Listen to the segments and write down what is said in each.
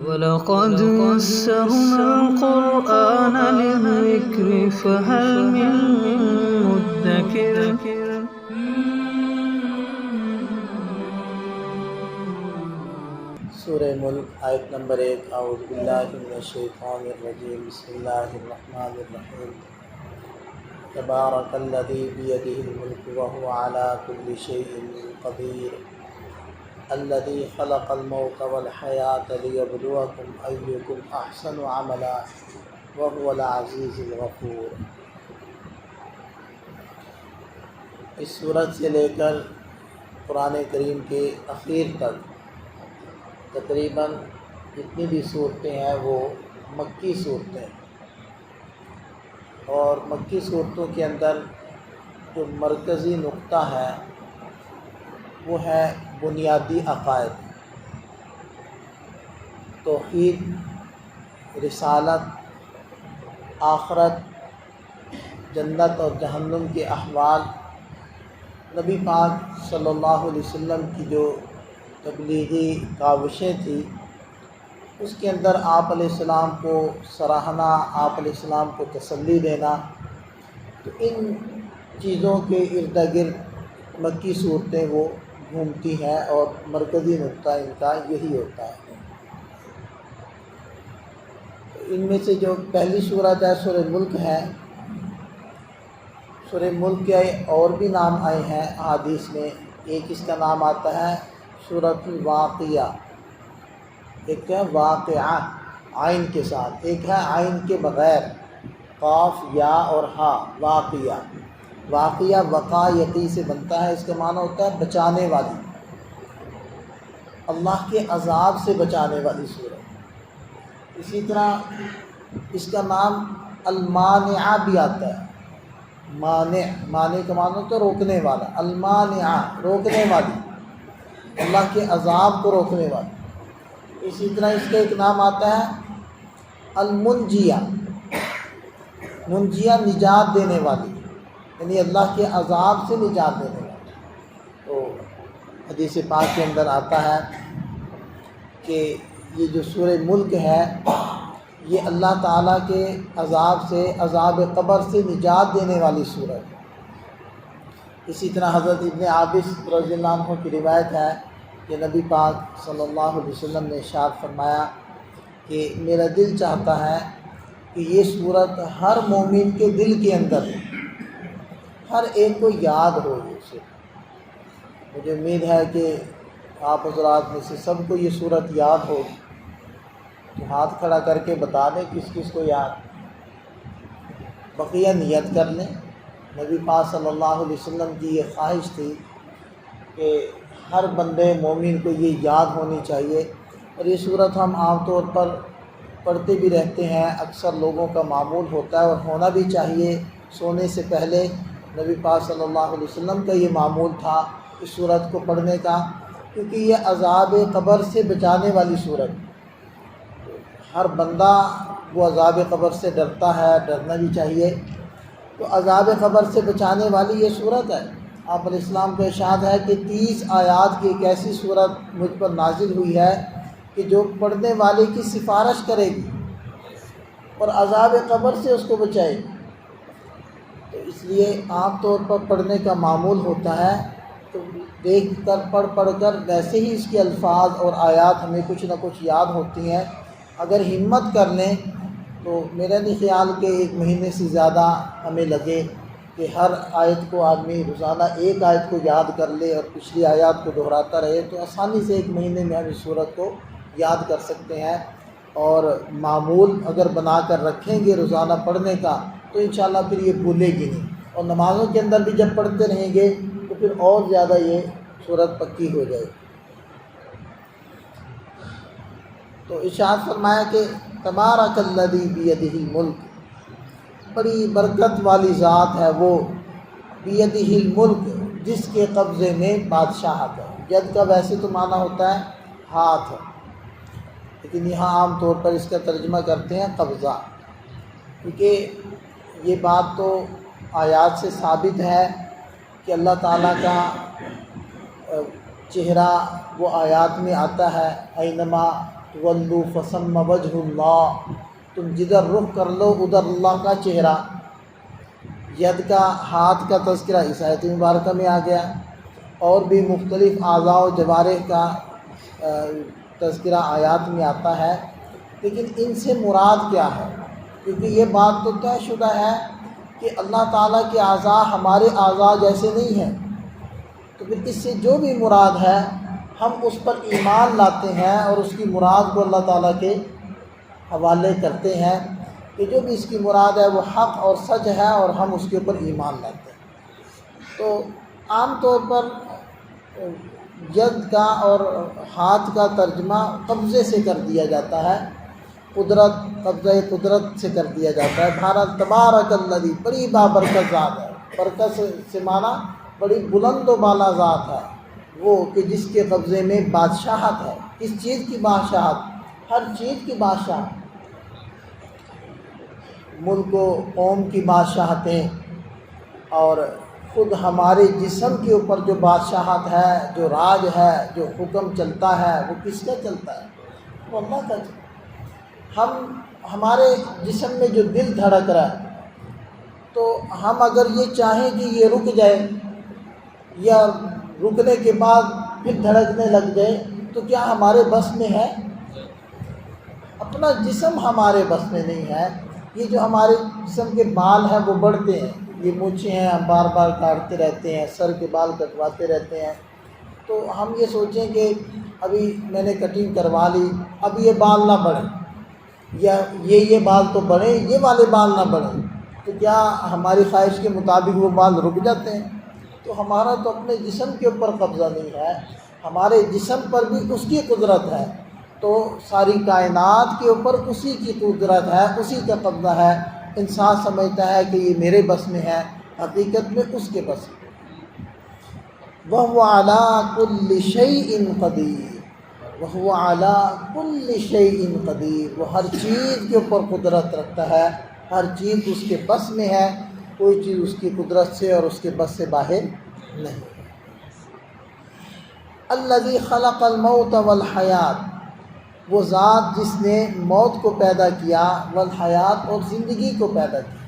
وَلَقَدْ يَسَّرْنَا الْقُرْآنَ لِلذِّكْرِ فَهَلْ مِن مُّدَّكِرٍ سورہ ملک آیت نمبر 1 اعوذ باللہ من الشیطان الرجیم بسم اللہ الرحمن الرحیم تبارک الذی بیدہ الملک وہو علی کل شیء قدیر الذی خلق الموت والحیاۃ لیبلوکم ایکم احسن عملا وہو العزیز الغفور۔ اس سورت سے لے کر قرآن کریم کے اخیر تک تقریباً جتنی بھی صورتیں ہیں وہ مکی صورتیں ہیں، اور مکی صورتوں کے اندر جو مرکزی نقطہ ہے وہ ہے بنیادی عقائد، توحید، رسالت، آخرت، جنت اور جہنم کے احوال، نبی پاک صلی اللہ علیہ وسلم کی جو تبلیغی کاوشیں تھیں اس کے اندر آپ علیہ السلام کو سراہنا، آپ علیہ السلام کو تسلی دینا، تو ان چیزوں کے ارد گرد مکی صورتیں وہ گھومتی ہیں اور مرکزی نقطہ ان کا یہی ہوتا ہے۔ ان میں سے جو پہلی صورت ہے سورہ ملک ہے، سورہ ملک کے اور بھی نام آئے ہیں احادیث میں۔ ایک اس کا نام آتا ہے سورۃ الواقعہ، ایک ہے واقعہ عین کے ساتھ، ایک ہے عین کے بغیر قاف یا اور ہا، واقعہ۔ واقعہ وقع یقی سے بنتا ہے، اس کا معنی ہوتا ہے بچانے والی، اللہ کے عذاب سے بچانے والی صورت۔ اسی طرح اس کا نام المانعہ بھی آتا ہے، مانع کا معنی ہوتا ہے روکنے والا، المانعہ روکنے والی، اللہ کے عذاب کو روکنے والی۔ اسی طرح اس کا ایک نام آتا ہے المنجیہ، منجیہ نجات دینے والی، یعنی اللہ کے عذاب سے نجات دینے والی۔ تو حدیث پاک کے اندر آتا ہے کہ یہ جو سورہ ملک ہے یہ اللہ تعالیٰ کے عذاب سے، عذاب قبر سے نجات دینے والی سورت ہے۔ اسی طرح حضرت ابن عابس رضی اللہ عنہ کی روایت ہے کہ نبی پاک صلی اللہ علیہ وسلم نے ارشاد فرمایا کہ میرا دل چاہتا ہے کہ یہ صورت ہر مومن کے دل کے اندر ہر ایک کو یاد ہو۔ اسے مجھے امید ہے کہ آپ حضرات میں سے سب کو یہ صورت یاد ہو، تو ہاتھ کھڑا کر کے بتا دیں کس کس کو یاد، بقیہ نیت کر لیں۔ نبی پاک صلی اللہ علیہ وسلم کی یہ خواہش تھی کہ ہر بندے مومن کو یہ یاد ہونی چاہیے، اور یہ صورت ہم عام طور پر پڑھتے بھی رہتے ہیں، اکثر لوگوں کا معمول ہوتا ہے اور ہونا بھی چاہیے۔ سونے سے پہلے نبی پاک صلی اللہ علیہ وسلم کا یہ معمول تھا اس صورت کو پڑھنے کا، کیونکہ یہ عذاب قبر سے بچانے والی صورت، ہر بندہ وہ عذاب قبر سے ڈرتا ہے، ڈرنا بھی چاہیے۔ تو عذاب قبر سے بچانے والی یہ صورت ہے۔ آپ علیہ السلام کا ارشاد ہے کہ 30 آیات کی ایک ایسی صورت مجھ پر نازل ہوئی ہے کہ جو پڑھنے والے کی سفارش کرے گی اور عذاب قبر سے اس کو بچائے گی۔ تو اس لیے عام طور پر پڑھنے کا معمول ہوتا ہے، تو دیکھ کر پڑھ کر ویسے ہی اس کے الفاظ اور آیات ہمیں کچھ نہ کچھ یاد ہوتی ہیں۔ اگر ہمت کر لیں تو میرا نہیں خیال کہ 1 مہینے سے زیادہ ہمیں لگے کہ ہر آیت کو آدمی روزانہ ایک آیت کو یاد کر لے اور پچھلی آیات کو دہراتا رہے، تو آسانی سے 1 مہینے میں ہم اس صورت کو یاد کر سکتے ہیں۔ اور معمول اگر بنا کر رکھیں گے روزانہ پڑھنے کا تو انشاءاللہ پھر یہ بھولے گی نہیں، اور نمازوں کے اندر بھی جب پڑھتے رہیں گے تو پھر اور زیادہ یہ صورت پکی ہو جائے گی۔ تو ارشاد فرمایا کہ تبارک الذی بیدہ الملک، بڑی برکت والی ذات ہے وہ، بیدہ الملک جس کے قبضے میں بادشاہت ہے۔ ید کا ویسے تو معنی ہوتا ہے ہاتھ، لیکن یہاں عام طور پر اس کا ترجمہ کرتے ہیں قبضہ، کیونکہ یہ بات تو آیات سے ثابت ہے کہ اللہ تعالیٰ کا چہرہ وہ آیات میں آتا ہے، اینما تولوا فثم وجہ اللہ، تم جدھر رخ کر لو ادھر اللہ کا چہرہ۔ ید کا، ہاتھ کا تذکرہ اس آیت مبارکہ میں آ گیا، اور بھی مختلف اعضاء و جوارح کا تذکرہ آیات میں آتا ہے، لیکن ان سے مراد کیا ہے؟ کیونکہ یہ بات تو طے شدہ ہے کہ اللہ تعالیٰ کے اعضاء ہمارے اعضاء جیسے نہیں ہیں، تو پھر اس سے جو بھی مراد ہے ہم اس پر ایمان لاتے ہیں اور اس کی مراد کو اللہ تعالیٰ کے حوالے کرتے ہیں کہ جو بھی اس کی مراد ہے وہ حق اور سچ ہے، اور ہم اس کے اوپر ایمان لاتے ہیں۔ تو عام طور پر ید کا اور ہاتھ کا ترجمہ قبضے سے کر دیا جاتا ہے، قدرت، قبضہ قدرت سے کر دیا جاتا ہے۔ بہرحال تبارک الذی، بڑی بابرکت ذات ہے، برکت سے معنی بڑی بلند و بالا ذات ہے وہ کہ جس کے قبضے میں بادشاہت ہے۔ کس چیز کی بادشاہت؟ ہر چیز کی بادشاہت، ملک و قوم کی بادشاہتیں، اور خود ہمارے جسم کے اوپر جو بادشاہت ہے، جو راج ہے، جو حکم چلتا ہے، وہ کس کا چلتا ہے؟ وہ اللہ کا چلتا ہے۔ ہمارے جسم میں جو دل دھڑک رہا ہے، تو ہم اگر یہ چاہیں کہ یہ رک جائے یا رکنے کے بعد پھر دھڑکنے لگ جائے، تو کیا ہمارے بس میں ہے؟ اپنا جسم ہمارے بس میں نہیں ہے۔ یہ جو ہمارے جسم کے بال ہیں وہ بڑھتے ہیں، یہ مونچھیں ہیں، ہم بار بار کاٹتے رہتے ہیں، سر کے بال کٹواتے رہتے ہیں، تو ہم یہ سوچیں کہ ابھی میں نے کٹنگ کروا لی، اب یہ بال نہ بڑھیں، یا یہ بال تو بڑھیں، یہ والے بال نہ بڑھیں، تو کیا ہماری خواہش کے مطابق وہ بال رک جاتے ہیں؟ تو ہمارا تو اپنے جسم کے اوپر قبضہ نہیں ہے، ہمارے جسم پر بھی اس کی قدرت ہے، تو ساری کائنات کے اوپر اسی کی قدرت ہے، اسی کا قبضہ ہے۔ انسان سمجھتا ہے کہ یہ میرے بس میں ہے، حقیقت میں اس کے بس میں۔ وَهُوَ عَلَىٰ كُلِّ شَيْءٍ قَدِيرٌ، وَهُوَ عَلَىٰ كُلِّ شَيْءٍ قَدِيرٌ، وہ ہر چیز کے اوپر قدرت رکھتا ہے، ہر چیز اس کے بس میں ہے، کوئی چیز اس کی قدرت سے اور اس کے بس سے باہر نہیں۔ الذی خلق الموت والحیات، وہ ذات جس نے موت کو پیدا کیا، والحیات، اور زندگی کو پیدا کیا۔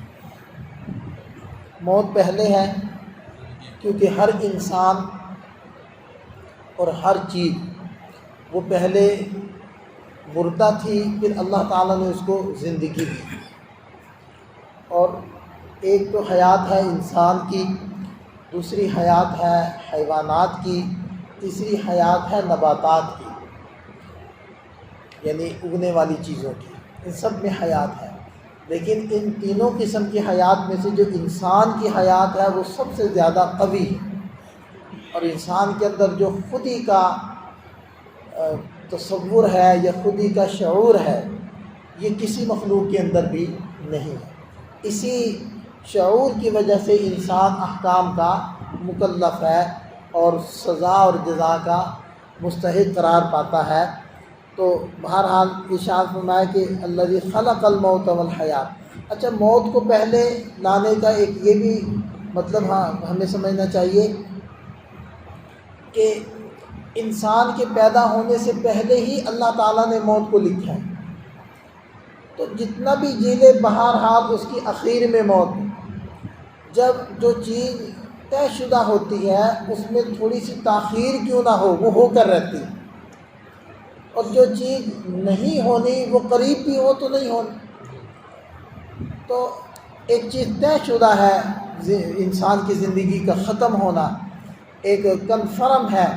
موت پہلے ہے کیونکہ ہر انسان اور ہر چیز وہ پہلے مردہ تھی، پھر اللہ تعالیٰ نے اس کو زندگی دی، اور ایک تو حیات ہے انسان کی، دوسری حیات ہے حیوانات کی، تیسری حیات ہے نباتات کی، یعنی اگنے والی چیزوں کی، ان سب میں حیات ہے۔ لیکن ان تینوں قسم کی حیات میں سے جو انسان کی حیات ہے وہ سب سے زیادہ قوی ہے، اور انسان کے اندر جو خودی کا تصور ہے یا خودی کا شعور ہے، یہ کسی مخلوق کے اندر بھی نہیں ہے۔ اسی شعور کی وجہ سے انسان احکام کا مکلف ہے اور سزا اور جزا کا مستحق قرار پاتا ہے۔ تو بہرحال ارشاد فرمایا کہ الذی خلق الموت والحیات۔ اچھا، موت کو پہلے لانے کا ایک یہ بھی مطلب ہمیں سمجھنا چاہیے کہ انسان کے پیدا ہونے سے پہلے ہی اللہ تعالیٰ نے موت کو لکھا ہے، تو جتنا بھی جیلے بہرحال اس کی اخیر میں موت ہے۔ جب جو چیز طے شدہ ہوتی ہے اس میں تھوڑی سی تاخیر کیوں نہ ہو، وہ ہو کر رہتی ہے، اور جو چیز نہیں ہونی وہ قریب بھی ہو تو نہیں ہونی۔ تو ایک چیز طے شدہ ہے، انسان کی زندگی کا ختم ہونا ایک کنفرم ہے،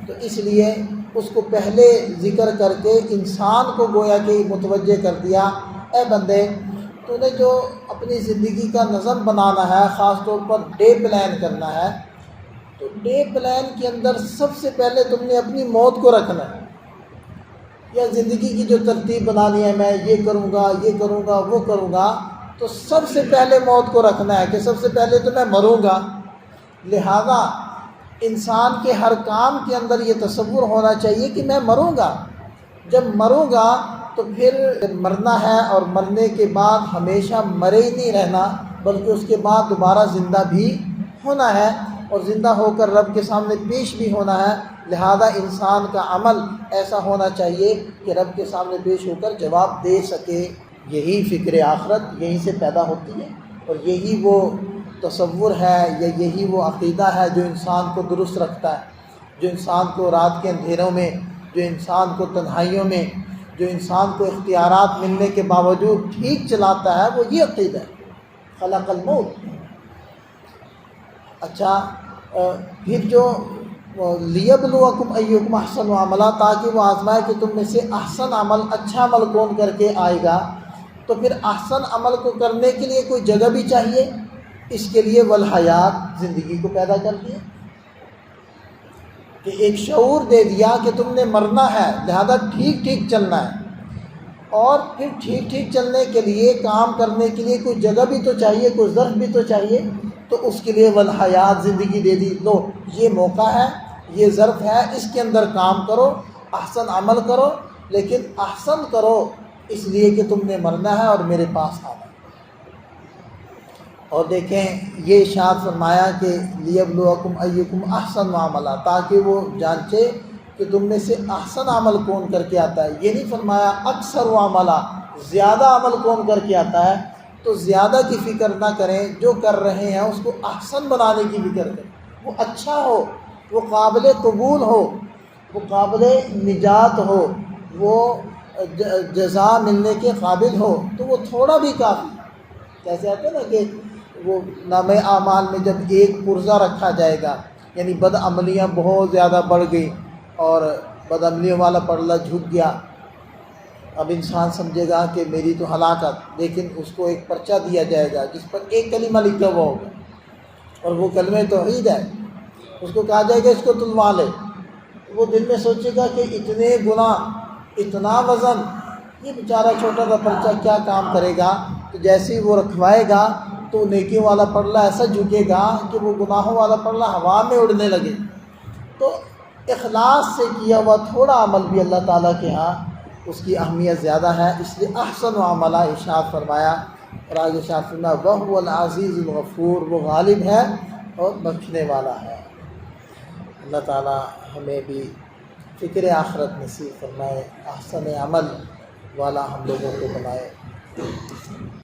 تو اس لیے اس کو پہلے ذکر کر کے انسان کو گویا کہ متوجہ کر دیا، اے بندے تو نے جو اپنی زندگی کا نظم بنانا ہے، خاص طور پر ڈے پلان کرنا ہے، تو ڈے پلان کے اندر سب سے پہلے تم نے اپنی موت کو رکھنا ہے، یا زندگی کی جو ترتیب بنانی ہے، میں یہ کروں گا، یہ کروں گا، وہ کروں گا، تو سب سے پہلے موت کو رکھنا ہے کہ سب سے پہلے تو میں مروں گا۔ لہذا انسان کے ہر کام کے اندر یہ تصور ہونا چاہیے کہ میں مروں گا۔ جب مروں گا تو پھر مرنا ہے، اور مرنے کے بعد ہمیشہ مرے ہی نہیں رہنا، بلکہ اس کے بعد دوبارہ زندہ بھی ہونا ہے۔ اور زندہ ہو کر رب کے سامنے پیش بھی ہونا ہے، لہذا انسان کا عمل ایسا ہونا چاہیے کہ رب کے سامنے پیش ہو کر جواب دے سکے۔ یہی فکر آخرت یہیں سے پیدا ہوتی ہے، اور یہی وہ تصور ہے یا یہی وہ عقیدہ ہے جو انسان کو درست رکھتا ہے، جو انسان کو رات کے اندھیروں میں، جو انسان کو تنہائیوں میں، جو انسان کو اختیارات ملنے کے باوجود ٹھیک چلاتا ہے، وہ یہ عقیدہ ہے، خلق الموت۔ اچھا، پھر جو لیبلوکم ایکم احسن عملا، تاکہ وہ آزمائے کہ تم میں سے احسن عمل، اچھا عمل کون کر کے آئے گا۔ تو پھر احسن عمل کو کرنے کے لیے کوئی جگہ بھی چاہیے، اس کے لیے والحیات، زندگی کو پیدا کر دیا، کہ ایک شعور دے دیا کہ تم نے مرنا ہے، لہذا ٹھیک ٹھیک چلنا ہے، اور پھر ٹھیک ٹھیک چلنے کے لیے، کام کرنے کے لیے کوئی جگہ بھی تو چاہیے، کوئی ظرف بھی تو چاہیے، تو اس کے لیے والحیات، زندگی دے دی، لو یہ موقع ہے، یہ ظرف ہے، اس کے اندر کام کرو، احسن عمل کرو، لیکن احسن کرو اس لیے کہ تم نے مرنا ہے اور میرے پاس آنا ہے۔ اور دیکھیں یہ ارشاد فرمایا کہ لیبلوکم ایکم احسن عملا، تاکہ وہ جانچے کہ تم میں سے احسن عمل کون کر کے آتا ہے۔ یہ نہیں فرمایا اکثر عملا، زیادہ عمل کون کر کے آتا ہے، تو زیادہ کی فکر نہ کریں، جو کر رہے ہیں اس کو احسن بنانے کی فکر کریں، وہ اچھا ہو، وہ قابل قبول ہو، وہ قابل نجات ہو، وہ جزا ملنے کے قابل ہو، تو وہ تھوڑا بھی کافی۔ کیسے آتے ہیں نا کہ وہ نامہ اعمال میں جب ایک پرزہ رکھا جائے گا، یعنی بد عملیاں بہت زیادہ بڑھ گئی اور بد عملیوں والا پلڑا جھک گیا، اب انسان سمجھے گا کہ میری تو ہلاکت، لیکن اس کو ایک پرچہ دیا جائے گا جس پر ایک کلمہ لکھا ہوا ہوگا، اور وہ کلمہ توحید ہے، اس کو کہا جائے گا اس کو تلوا لے، وہ دل میں سوچے گا کہ اتنے گناہ، اتنا وزن، یہ بیچارہ چھوٹا سا پرچہ کیا کام کرے گا۔ تو جیسے ہی وہ رکھوائے گا تو نیکیوں والا پلڑا ایسا جھکے گا کہ وہ گناہوں والا پلڑا ہوا میں اڑنے لگے۔ تو اخلاص سے کیا ہوا تھوڑا عمل بھی اللہ تعالیٰ کے ہاں اس کی اہمیت زیادہ ہے، اس لیے احسن عملہ ارشاد فرمایا، اور آگے ارشاد فرمایا وَهُوَ الْعَزِيزُ الْغَفُورُ، وہ غالب ہے اور بخشنے والا ہے۔ اللہ تعالیٰ ہمیں بھی فکر آخرت نصیب فرمائے، احسن عمل والا ہم لوگوں کو بنائے۔